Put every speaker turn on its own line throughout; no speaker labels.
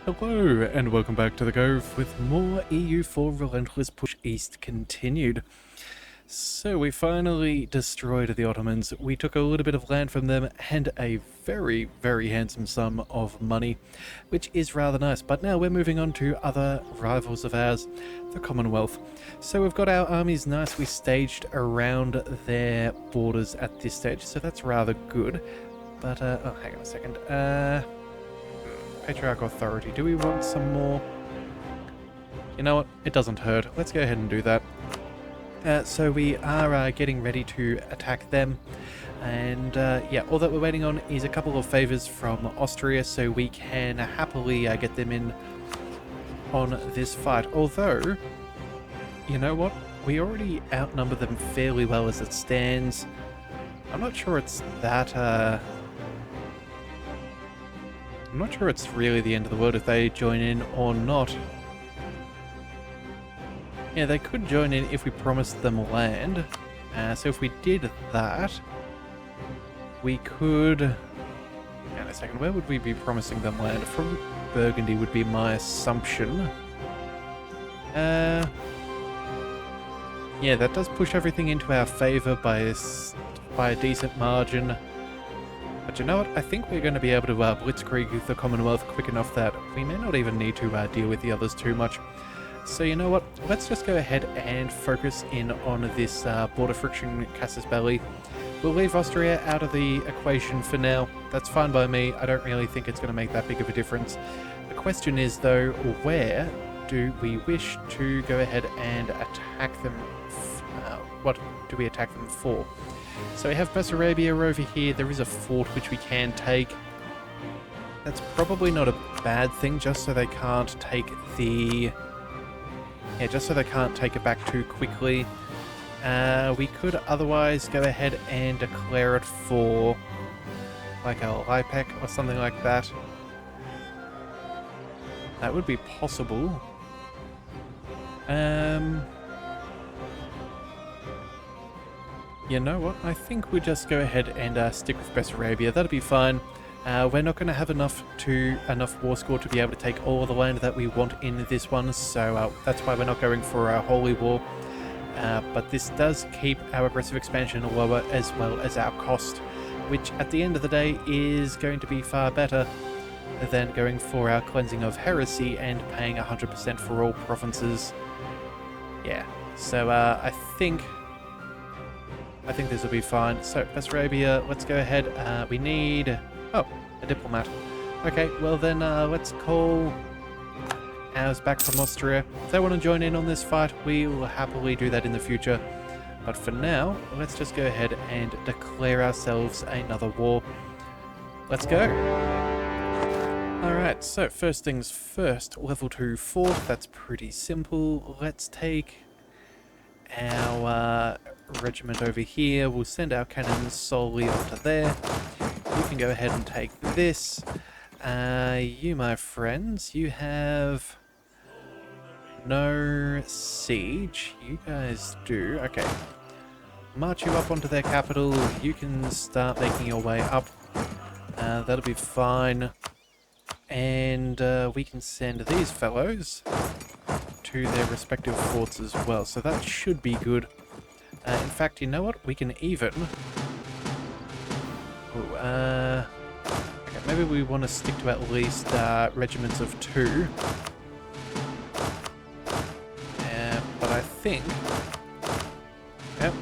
Hello, and welcome back to the Cove with more EU4 Relentless Push East continued. So we finally destroyed the Ottomans. We took a little bit of land from them and a very, very handsome sum of money, which is rather nice. But now we're moving on to other rivals of ours, the Commonwealth. So we've got our armies nicely staged around their borders at this stage, so that's rather good. But, oh, hang on a second. Patriarch Authority. Do we want some more? You know what? It doesn't hurt. Let's go ahead and do that. So we are getting ready to attack them. And yeah, all that we're waiting on is a couple of favors from Austria so we can happily get them in on this fight. Although, you know what? We already outnumber them fairly well as it stands. I'm not sure it's that... I'm not sure it's really the end of the world if they join in or not. Yeah, they could join in if we promised them land. So if we did that, we could... Hang on a second, where would we be promising them land? From Burgundy would be my assumption. Yeah, that does push everything into our favour by a decent margin. But you know what? I think we're going to be able to blitzkrieg the Commonwealth quick enough that we may not even need to deal with the others too much. So you know what? Let's just go ahead and focus in on this border friction casus belli. We'll leave Austria out of the equation for now. That's fine by me. I don't really think it's going to make that big of a difference. The question is, though, where do we wish to go ahead and attack them? What do we attack them for? So we have Bessarabia over here. There is a fort which we can take. That's probably not a bad thing, just so they can't take the... Yeah, just so they can't take it back too quickly. We could otherwise go ahead and declare it for like a Lipec or something like that. That would be possible. You know what? I think we just go ahead and stick with Bessarabia. That'll be fine. We're not going to have enough war score to be able to take all of the land that we want in this one, so that's why we're not going for a holy war. But this does keep our aggressive expansion lower as well as our cost, which at the end of the day is going to be far better than going for our cleansing of heresy and paying 100% for all provinces. Yeah, so I think this will be fine. So, Bessarabia, let's go ahead. We need... Oh, a diplomat. Okay, well then, let's call ours back from Austria. If they want to join in on this fight, we will happily do that in the future. But for now, let's just go ahead and declare ourselves another war. Let's go. Alright, so first things first, level 2 fort. That's pretty simple. Let's take our regiment over here. We'll send our cannons solely onto there. You can go ahead and take this. You, my friends, you have no siege. You guys do. Okay. March you up onto their capital. You can start making your way up. That'll be fine. And we can send these fellows to their respective forts as well. So that should be good. In fact, you know what? We can even... Ooh, okay, maybe we want to stick to at least regiments of 2. But I think... Yep.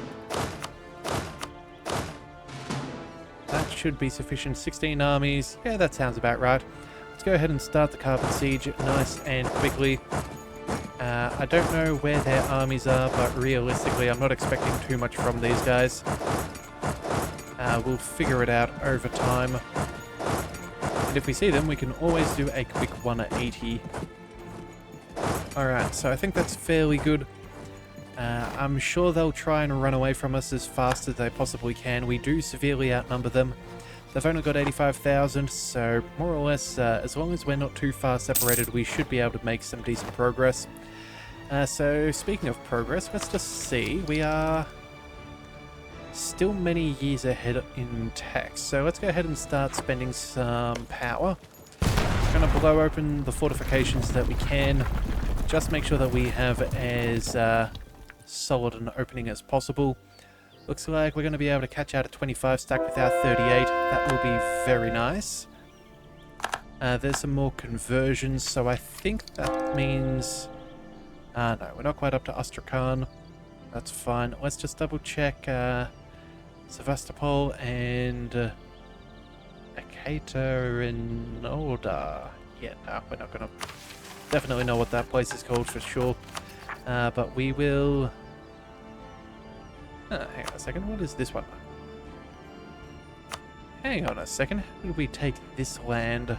That should be sufficient. 16 armies. Yeah, that sounds about right. Let's go ahead and start the Carpet Siege nice and quickly. I don't know where their armies are, but realistically I'm not expecting too much from these guys. We'll figure it out over time. And if we see them, we can always do a quick 180. Alright, so I think that's fairly good. I'm sure they'll try and run away from us as fast as they possibly can. We do severely outnumber them. They've only got 85,000, so more or less, as long as we're not too far separated, we should be able to make some decent progress. So, speaking of progress, let's just see. We are still many years ahead in tech, so let's go ahead and start spending some power. Gonna blow open the fortifications that we can. Just make sure that we have as solid an opening as possible. Looks like we're going to be able to catch out a 25 stack with our 38. That will be very nice. There's some more conversions, so I think that means... no, we're not quite up to Astrakhan. That's fine. Let's just double check Sevastopol and Ekaterinodar. Yeah, no, we're not going to definitely know what that place is called for sure. But we will... hang on a second, what is this one? Hang on a second, how did we take this land?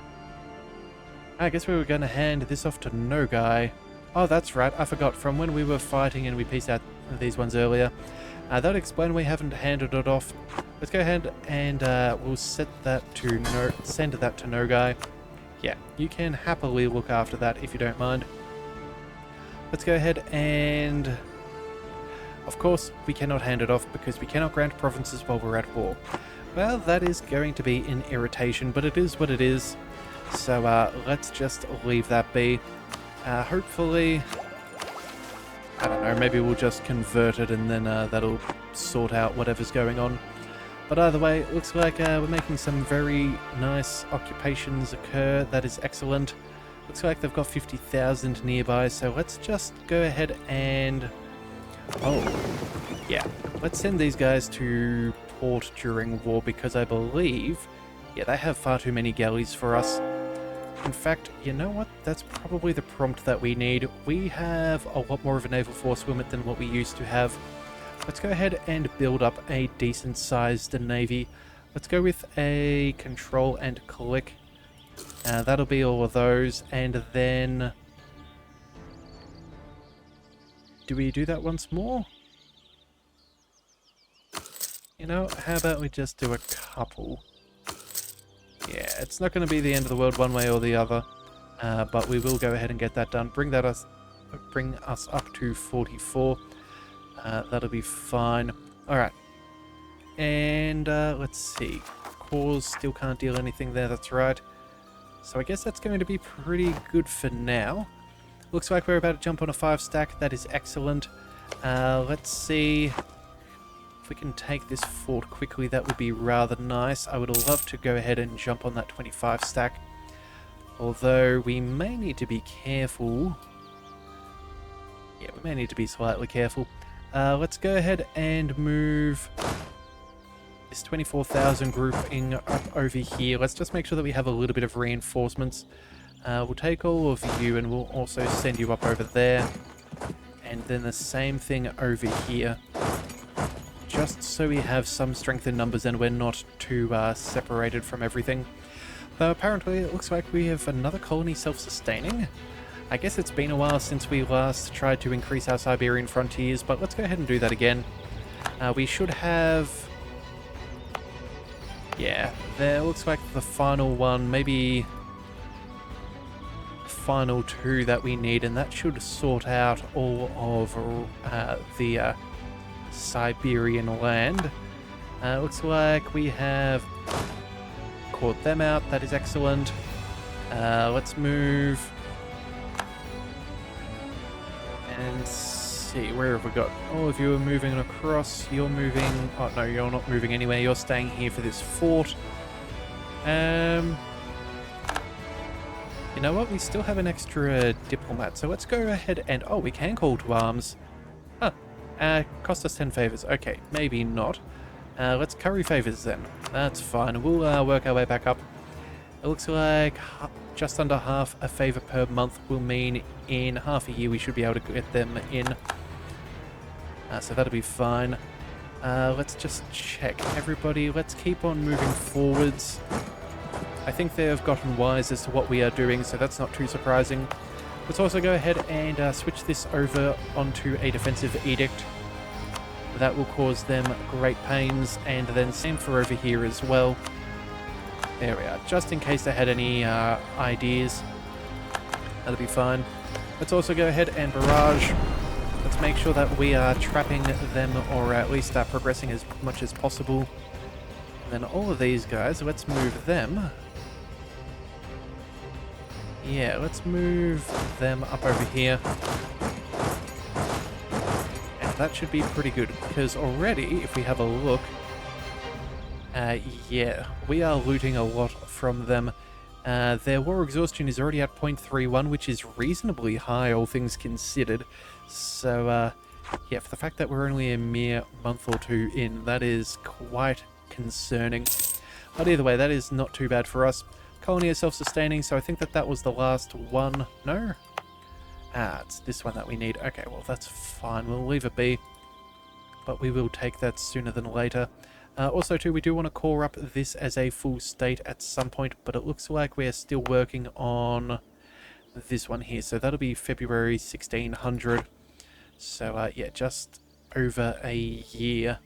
I guess we were going to hand this off to Nogai. Oh, that's right, I forgot, from when we were fighting and we pieced out these ones earlier. That'll explain we haven't handed it off. Let's go ahead and we'll set that to send that to Nogai. Yeah, you can happily look after that if you don't mind. Let's go ahead and... Of course, we cannot hand it off because we cannot grant provinces while we're at war. Well, that is going to be an irritation, but it is what it is. So let's just leave that be. Hopefully... I don't know, maybe we'll just convert it and then that'll sort out whatever's going on. But either way, it looks like we're making some very nice occupations occur. That is excellent. Looks like they've got 50,000 nearby, so let's just go ahead and... Oh, yeah. Let's send these guys to port during war because I believe, yeah, they have far too many galleys for us. In fact, you know what? That's probably the prompt that we need. We have a lot more of a naval force limit than what we used to have. Let's go ahead and build up a decent-sized navy. Let's go with a control and click. That'll be all of those, and then... Do we do that once more? You know, how about we just do a couple? Yeah, it's not going to be the end of the world one way or the other, but we will go ahead and get that done. Bring us up to 44. That'll be fine. Alright. And let's see. Cores still can't deal anything there, that's right. So I guess that's going to be pretty good for now. Looks like we're about to jump on a 5 stack. That is excellent. Let's see if we can take this fort quickly. That would be rather nice. I would love to go ahead and jump on that 25 stack. Although we may need to be careful. Yeah, we may need to be slightly careful. Let's go ahead and move this 24,000 grouping up over here. Let's just make sure that we have a little bit of reinforcements. We'll take all of you and we'll also send you up over there. And then the same thing over here. Just so we have some strength in numbers and we're not too separated from everything. Though apparently it looks like we have another colony self-sustaining. I guess it's been a while since we last tried to increase our Siberian frontiers, but let's go ahead and do that again. We should have... Yeah, there looks like the final one, maybe... final 2 that we need, and that should sort out all of the Siberian land. Looks like we have caught them out. That is excellent. Let's move and see, where have we got? All of you are moving across. You're moving... Oh no, you're not moving anywhere. You're staying here for this fort. You know what? We still have an extra diplomat, so let's go ahead and... Oh, we can call to arms. Huh. Cost us 10 favors. Okay, maybe not. Let's curry favors then. That's fine. We'll work our way back up. It looks like just under half a favor per month will mean in half a year we should be able to get them in. So that'll be fine. Let's just check. Everybody, let's keep on moving forwards. I think they've gotten wise as to what we are doing, so that's not too surprising. Let's also go ahead and switch this over onto a defensive edict. That will cause them great pains, and then same for over here as well. There we are, just in case they had any ideas. That'll be fine. Let's also go ahead and barrage. Let's make sure that we are trapping them, or at least progressing as much as possible. And then all of these guys, let's move them Yeah, let's move them up over here. And that should be pretty good, because already, if we have a look, yeah, we are looting a lot from them. Their war exhaustion is already at 0.31, which is reasonably high, all things considered. So, yeah, for the fact that we're only a mere month or two in, that is quite concerning. But either way, that is not too bad for us. Colony is self-sustaining, so I think that that was the last one. No? It's this one that we need. Okay, well, that's fine. We'll leave it be. But we will take that sooner than later. Also, too, we do want to core up this as a full state at some point, but it looks like we're still working on this one here. So that'll be February 1600. So, yeah, just over a year.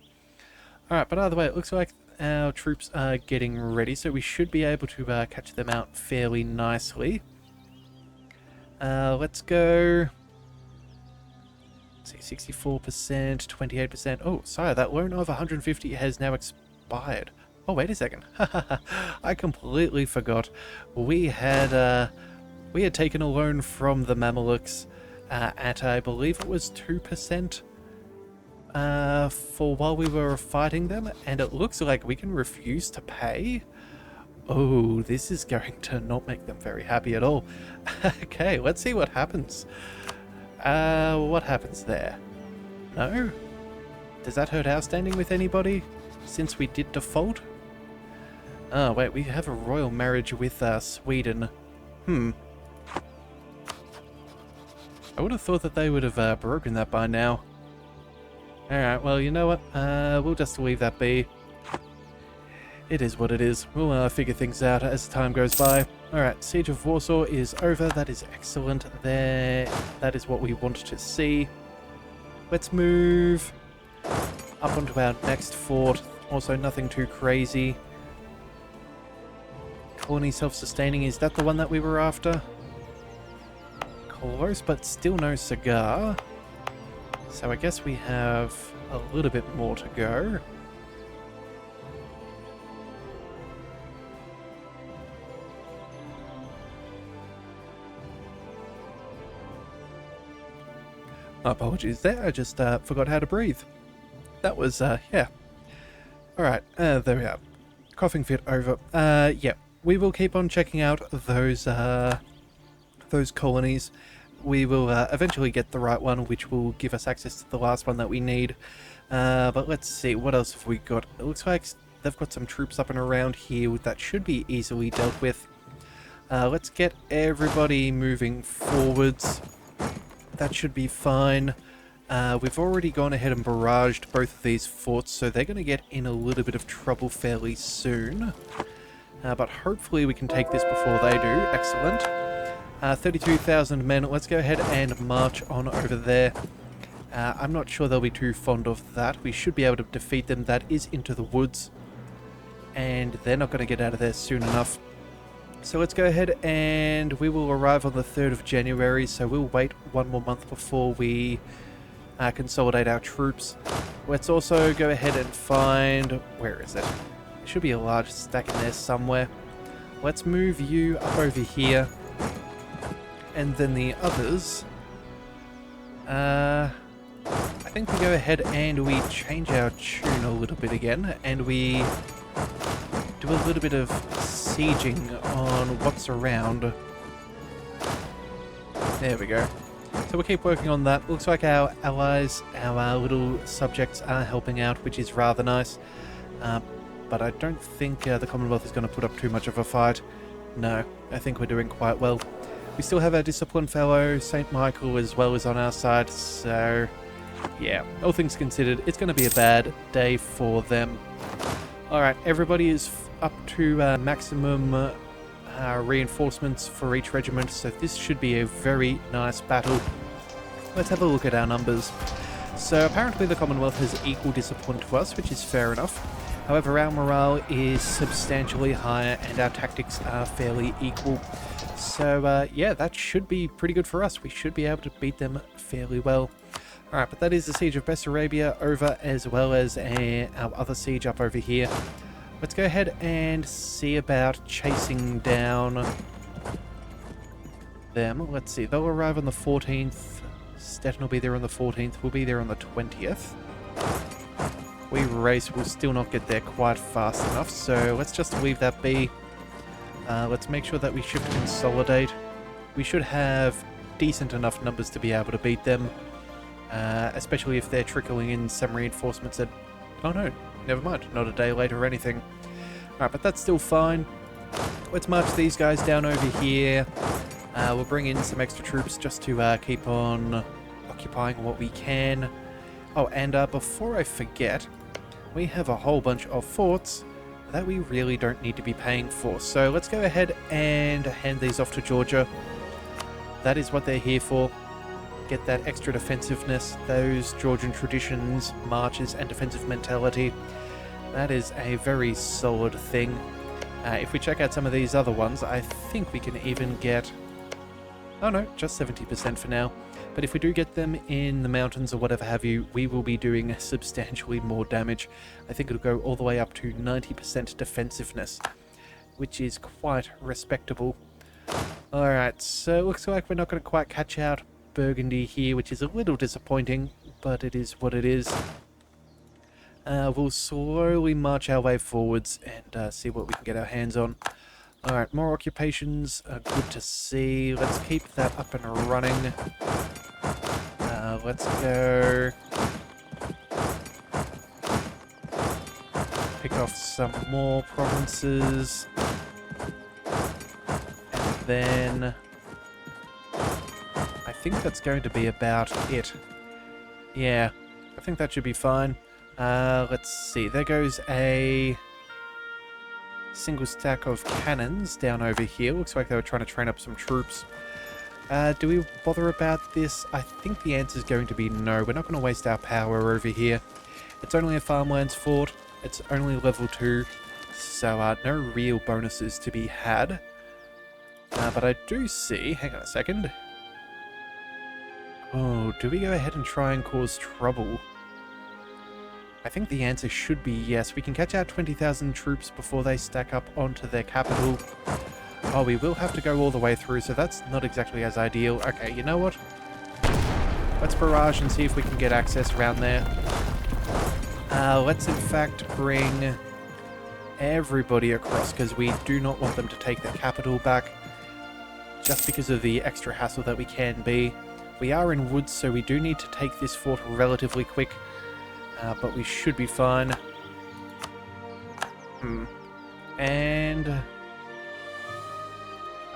Alright, but either way, it looks like our troops are getting ready, so we should be able to catch them out fairly nicely. Let's go... Let's see, 64%, 28%. Oh, sorry, that loan of 150 has now expired. Oh, wait a second. I completely forgot. We had taken a loan from the Mamelukes at, I believe it was 2%. For while we were fighting them, and it looks like we can refuse to pay. Oh, this is going to not make them very happy at all. Okay, let's see what happens. What happens there? No? Does that hurt our standing with anybody, since we did default? Oh, wait, we have a royal marriage with Sweden. I would have thought that they would have broken that by now. Alright, well, you know what? We'll just leave that be. It is what it is. We'll figure things out as time goes by. Alright, Siege of Warsaw is over. That is excellent. There, that is what we want to see. Let's move up onto our next fort. Also, nothing too crazy. Colony self-sustaining, is that the one that we were after? Close, but still no cigar. So I guess we have a little bit more to go. Apologies there, I just forgot how to breathe. That was, yeah. Alright, there we are. Coughing fit over. Yeah, we will keep on checking out those colonies. We will eventually get the right one, which will give us access to the last one that we need. But let's see, what else have we got? It looks like they've got some troops up and around here that should be easily dealt with. Let's get everybody moving forwards. That should be fine. We've already gone ahead and barraged both of these forts, so they're going to get in a little bit of trouble fairly soon. But hopefully we can take this before they do. Excellent. 32,000 men. Let's go ahead and march on over there. I'm not sure they'll be too fond of that. We should be able to defeat them. That is into the woods. And they're not going to get out of there soon enough. So let's go ahead and we will arrive on the 3rd of January. So we'll wait one more month before we consolidate our troops. Let's also go ahead and find... Where is it? There should be a large stack in there somewhere. Let's move you up over here. And then the others... I think we go ahead and we change our tune a little bit again. And we do a little bit of sieging on what's around. There we go. So we'll keep working on that. Looks like our allies, our little subjects are helping out, which is rather nice. But I don't think the Commonwealth is going to put up too much of a fight. No, I think we're doing quite well. We still have our disciplined fellow, St. Michael, as well as on our side. So, yeah, all things considered, it's going to be a bad day for them. Alright, everybody is up to maximum reinforcements for each regiment, so this should be a very nice battle. Let's have a look at our numbers. So apparently the Commonwealth has equal discipline to us, which is fair enough. However, our morale is substantially higher and our tactics are fairly equal. So yeah, that should be pretty good for us. We should be able to beat them fairly well. Alright, but that is the Siege of Bessarabia over, as well as our other siege up over here. Let's go ahead and see about chasing down them. Let's see, they'll arrive on the 14th. Stettin will be there on the 14th. We'll be there on the 20th. We race will still not get there quite fast enough, so let's just leave that be. Let's make sure that we shift consolidate. We should have decent enough numbers to be able to beat them, especially if they're trickling in some reinforcements that... Oh no, never mind, not a day late or anything. Alright, but that's still fine. Let's march these guys down over here. We'll bring in some extra troops just to keep on occupying what we can. Oh, and before I forget, we have a whole bunch of forts that we really don't need to be paying for. So let's go ahead and hand these off to Georgia. That is what they're here for. Get that extra defensiveness, those Georgian traditions, marches, and defensive mentality. That is a very solid thing. If we check out some of these other ones, I think we can even get... Oh no, just 70% for now. But if we do get them in the mountains or whatever have you, we will be doing substantially more damage. I think it'll go all the way up to 90% defensiveness, which is quite respectable. Alright, so it looks like we're not going to quite catch out Burgundy here, which is a little disappointing, but it is what it is. We'll slowly march our way forwards and see what we can get our hands on. Alright, more occupations, good to see. Let's keep that up and running. Let's go pick off some more provinces. And then I think that's going to be about it. Yeah, I think that should be fine. Let's see, there goes a single stack of cannons down over here. Looks like they were trying to train up some troops. Do we bother about this? I think the answer is going to be no. We're not going to waste our power over here. It's only a farmlands fort. It's only level 2. So no real bonuses to be had. But I do see... Hang on a second. Oh, do we go ahead and try and cause trouble? I think the answer should be yes. We can catch out 20,000 troops before they stack up onto their capital. Oh, we will have to go all the way through, so that's not exactly as ideal. Okay, you know what? Let's barrage and see if we can get access around there. Let's in fact bring everybody across, because we do not want them to take their capital back, just because of the extra hassle that we can be. We are in woods, so we do need to take this fort relatively quick, but we should be fine. And...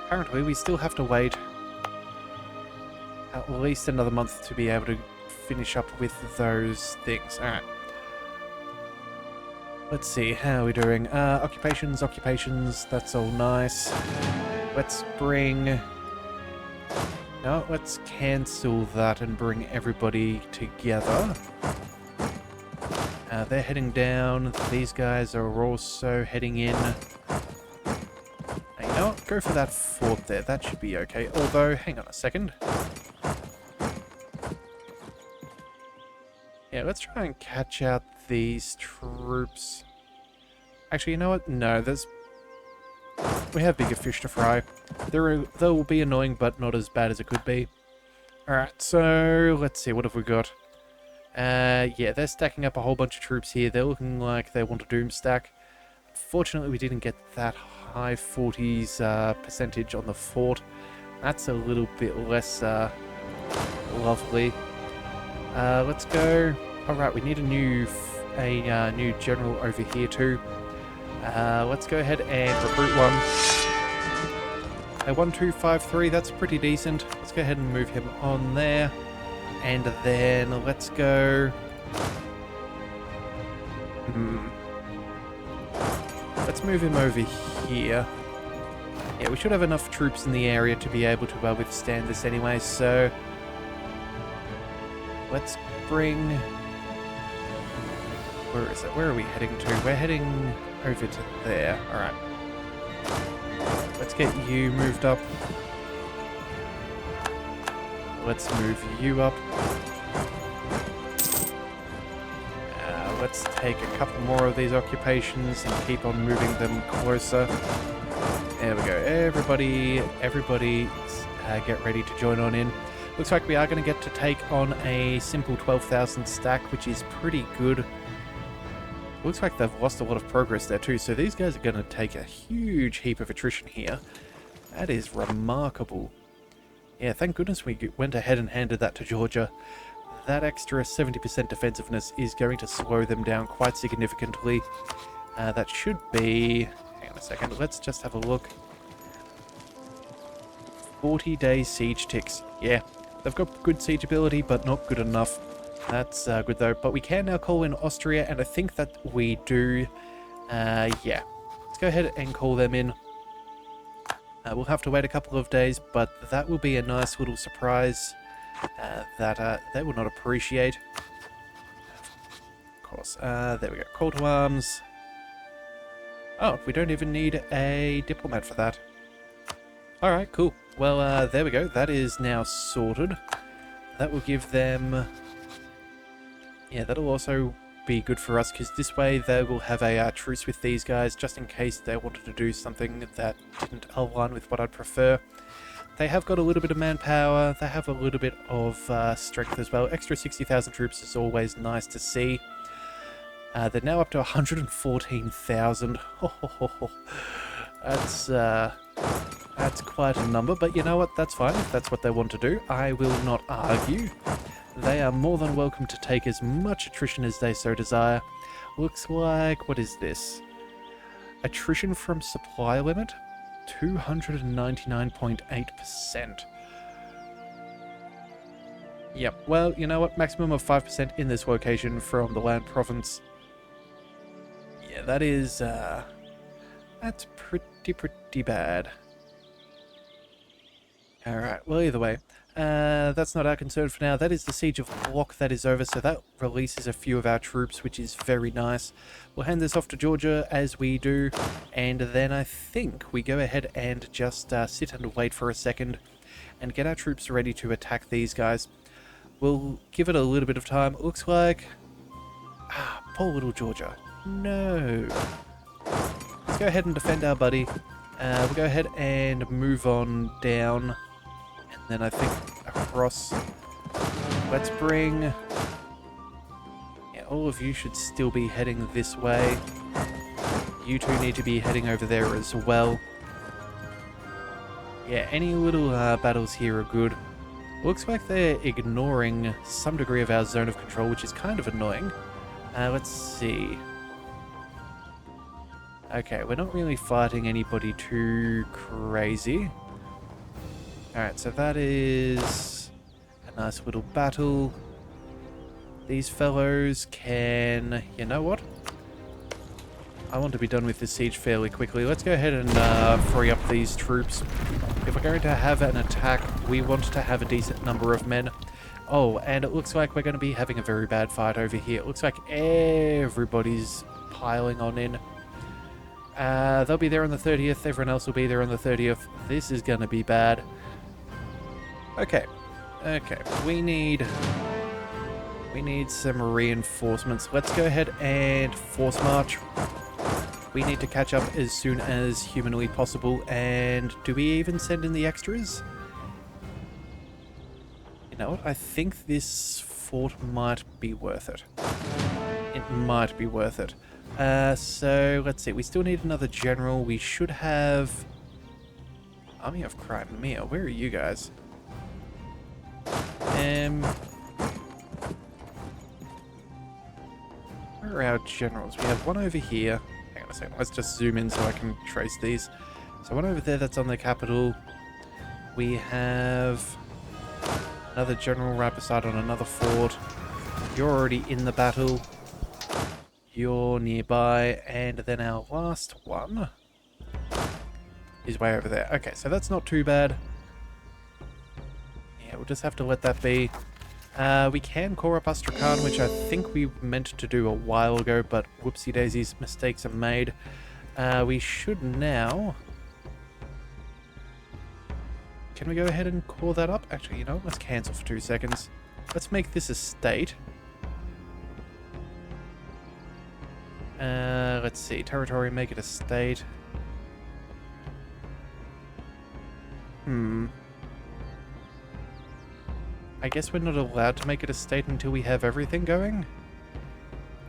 apparently we still have to wait at least another month to be able to finish up with those things. Alright. Let's see, how are we doing? Occupations, that's all nice. Let's bring... No, let's cancel that and bring everybody together. They're heading down. These guys are also heading in. You know what? Go for that fort there. That should be okay. Although, hang on a second. Yeah, let's try and catch out these troops. Actually, you know what? No, there's... we have bigger fish to fry. They will be annoying, but not as bad as it could be. Alright, so let's see. What have we got? Yeah, they're stacking up a whole bunch of troops here. They're looking like they want a doom stack. Fortunately, we didn't get that high 40s percentage on the fort. That's a little bit less lovely. Let's go. Alright, we need a new general over here too. Let's go ahead and recruit one. A 1253, that's pretty decent. Let's go ahead and move him on there. And then let's go... let's move him over here. Yeah, we should have enough troops in the area to be able to withstand this anyway, so... let's bring... where is it? Where are we heading to? We're heading over to there. Alright. Let's get you moved up. Let's move you up. Let's take a couple more of these occupations and keep on moving them closer. There we go. Everybody get ready to join on in. Looks like we are going to get to take on a simple 12,000 stack, which is pretty good. Looks like they've lost a lot of progress there too, so these guys are going to take a huge heap of attrition here. That is remarkable. Yeah, thank goodness we went ahead and handed that to Georgia. That extra 70% defensiveness is going to slow them down quite significantly. That should be... Hang on a second, let's just have a look. 40-day siege ticks. Yeah, they've got good siege ability, but not good enough. That's good though. But we can now call in Austria, and I think that we do. Yeah. Let's go ahead and call them in. We'll have to wait a couple of days, but that will be a nice little surprise that they will not appreciate. Of course. There we go. Call to arms. Oh, we don't even need a diplomat for that. Alright, cool. Well, there we go. That is now sorted. That will give them... Yeah, that'll also be good for us, because this way they will have a truce with these guys, just in case they wanted to do something that didn't align with what I'd prefer. They have got a little bit of manpower, they have a little bit of strength as well. Extra 60,000 troops is always nice to see. They're now up to 114,000. That's quite a number, but you know what, that's fine if that's what they want to do. I will not argue. They are more than welcome to take as much attrition as they so desire. Looks like, what is this? Attrition from supply limit? 299.8%. Yep, well, you know what? Maximum of 5% in this location from the land province. Yeah, that is, that's pretty bad. Alright, well, either way. That's not our concern for now. That is the Siege of Block that is over, so that releases a few of our troops, which is very nice. We'll hand this off to Georgia as we do, and then I think we go ahead and just sit and wait for a second and get our troops ready to attack these guys. We'll give it a little bit of time. It looks like... poor little Georgia. No. Let's go ahead and defend our buddy. We'll go ahead and move on down. Then I think across, let's bring, yeah, all of you should still be heading this way. You two need to be heading over there as well. Yeah, any little battles here are good. Looks like they're ignoring some degree of our zone of control, which is kind of annoying. Let's see. Okay, we're not really fighting anybody too crazy. Alright, so that is a nice little battle. These fellows can... You know what? I want to be done with this siege fairly quickly. Let's go ahead and free up these troops. If we're going to have an attack, we want to have a decent number of men. Oh, and it looks like we're going to be having a very bad fight over here. It looks like everybody's piling on in. They'll be there on the 30th. Everyone else will be there on the 30th. This is going to be bad. Okay, we need some reinforcements. Let's go ahead and force march. We need to catch up as soon as humanly possible, and do we even send in the extras? You know what, I think this fort might be worth it. It might be worth it. So, let's see, we still need another general. We should have... Army of Crimea, where are you guys? Where are our generals? We have one over here. Hang on a second. Let's just zoom in so I can trace these. So one over there that's on the capital. We have another general right beside on another fort. You're already in the battle. You're nearby. And then our last one is way over there. Okay, so that's not too bad. We'll just have to let that be. We can core up Astrakhan, which I think we meant to do a while ago, but whoopsie daisies, mistakes are made. We should now... Can we go ahead and core that up? Actually, you know, let's cancel for 2 seconds. Let's make this a state. Let's see, territory, make it a state. I guess we're not allowed to make it a state until we have everything going.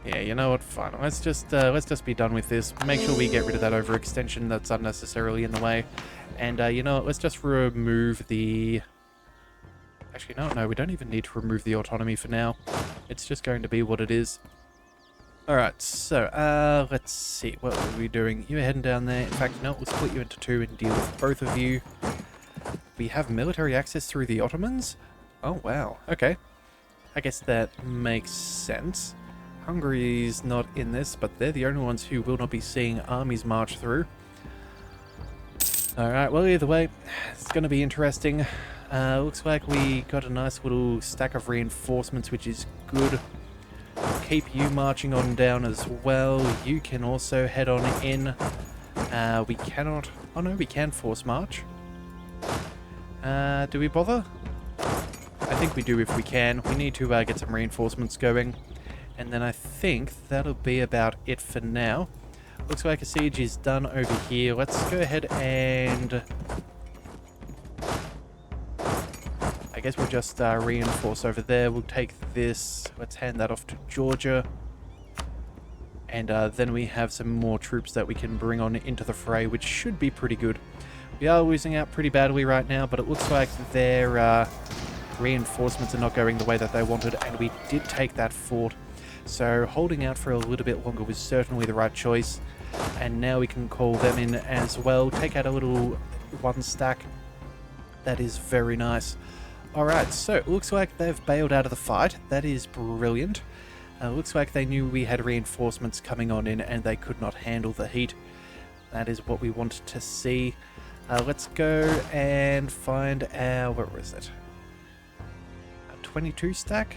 Yeah, you know what? Fine. Let's just be done with this. Make sure we get rid of that overextension that's unnecessarily in the way. And you know what? Let's just remove the... Actually, no, we don't even need to remove the autonomy for now. It's just going to be what it is. Alright, so, let's see. What are we doing? You're heading down there. In fact, no, we'll split you into two and deal with both of you. We have military access through the Ottomans? Oh, wow. Okay. I guess that makes sense. Hungary's not in this, but they're the only ones who will not be seeing armies march through. Alright, well, either way, it's going to be interesting. Looks like we got a nice little stack of reinforcements, which is good. Keep you marching on down as well. You can also head on in. We cannot... Oh no, we can force march. Do we bother? I think we do if we can. We need to get some reinforcements going. And then I think that'll be about it for now. Looks like a siege is done over here. Let's go ahead and... I guess we'll just reinforce over there. We'll take this. Let's hand that off to Georgia. And then we have some more troops that we can bring on into the fray, which should be pretty good. We are losing out pretty badly right now, but it looks like their reinforcements are not going the way that they wanted, and we did take that fort. So holding out for a little bit longer was certainly the right choice. And now we can call them in as well. Take out a little one stack. That is very nice. Alright, so it looks like they've bailed out of the fight. That is brilliant. Looks like they knew we had reinforcements coming on in and they could not handle the heat. That is what we wanted to see. Let's go and find our... Where is it? A 22 stack?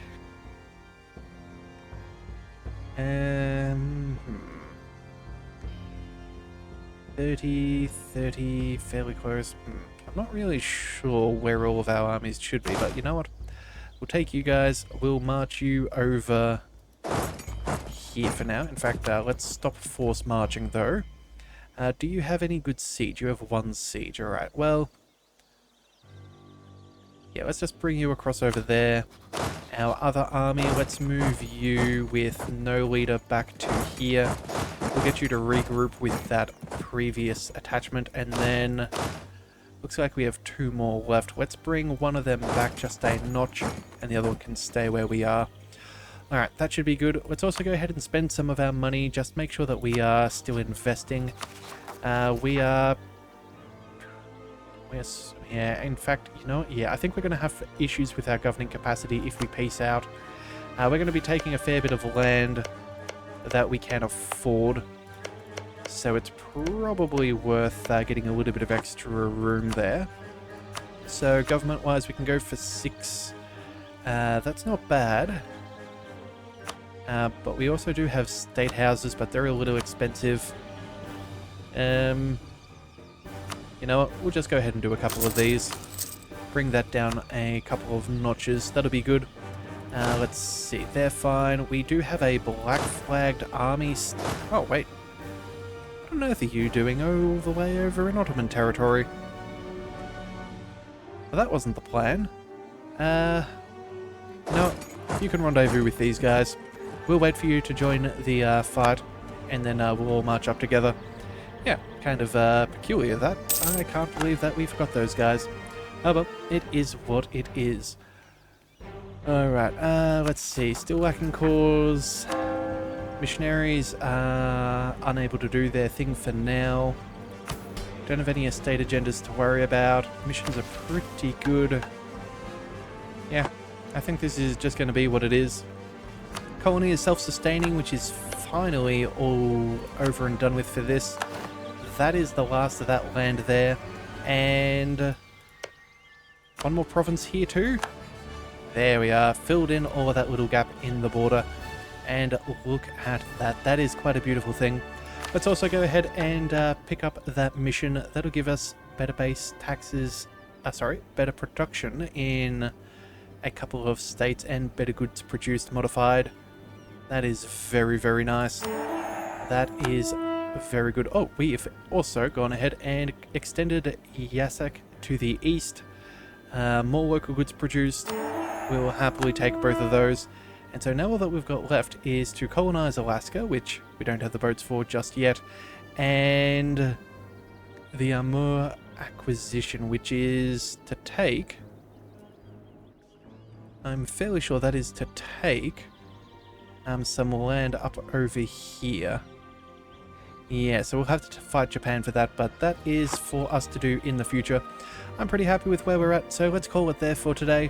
30, fairly close. I'm not really sure where all of our armies should be, but you know what? We'll take you guys, we'll march you over here for now. In fact, let's stop force marching though. Do you have any good siege? You have one siege, alright. Well, yeah, let's just bring you across over there. Our other army, let's move you with no leader back to here. We'll get you to regroup with that previous attachment, and then looks like we have two more left. Let's bring one of them back just a notch, and the other one can stay where we are. Alright, that should be good. Let's also go ahead and spend some of our money. Just make sure that we are still investing. Yeah, in fact, you know, yeah, I think we're going to have issues with our governing capacity if we peace out. We're going to be taking a fair bit of land that we can afford. So it's probably worth getting a little bit of extra room there. So government-wise, we can go for 6. That's not bad. But we also do have state houses, but they're a little expensive. You know what, we'll just go ahead and do a couple of these. Bring that down a couple of notches, that'll be good. Let's see, they're fine. We do have a black flagged army. Oh, wait. What on earth are you doing all the way over in Ottoman territory? Well, that wasn't the plan. No, you can rendezvous with these guys. We'll wait for you to join the fight, and then we'll all march up together. Yeah, kind of peculiar that. I can't believe that we forgot those guys. Oh well, it is what it is. Alright, let's see. Still lacking cause. Missionaries are unable to do their thing for now. Don't have any estate agendas to worry about. Missions are pretty good. Yeah, I think this is just going to be what it is. Colony is self-sustaining, which is finally all over and done with for this. That is the last of that land there. And one more province here too. There we are, filled in all of that little gap in the border. And look at that. That is quite a beautiful thing. Let's also go ahead and pick up that mission. That'll give us better base taxes, better production in a couple of states and better goods produced modified. That is very, very nice. That is very good. Oh, we've also gone ahead and extended Yasak to the east. More local goods produced. we will happily take both of those. And so now all that we've got left is to colonize Alaska, which we don't have the boats for just yet, and the Amur acquisition, which is to take... I'm fairly sure that is to take some land up over here. Yeah, so we'll have to fight Japan for that, but that is for us to do in the future. I'm pretty happy with where we're at, so let's call it there for today.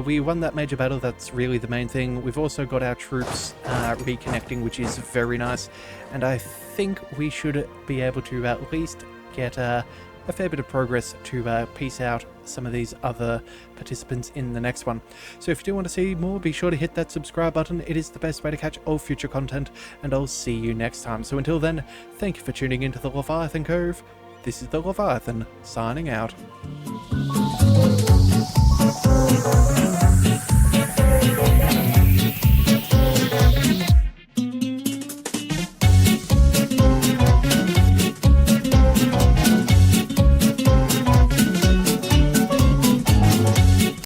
We won that major battle, that's really the main thing. We've also got our troops reconnecting, which is very nice, and I think we should be able to at least get a fair bit of progress to piece out some of these other participants in the next one. So if you do want to see more, be sure to hit that subscribe button. It is the best way to catch all future content, and I'll see you next time. So until then, thank you for tuning into the Leviathan Cove. This is the Leviathan, signing out.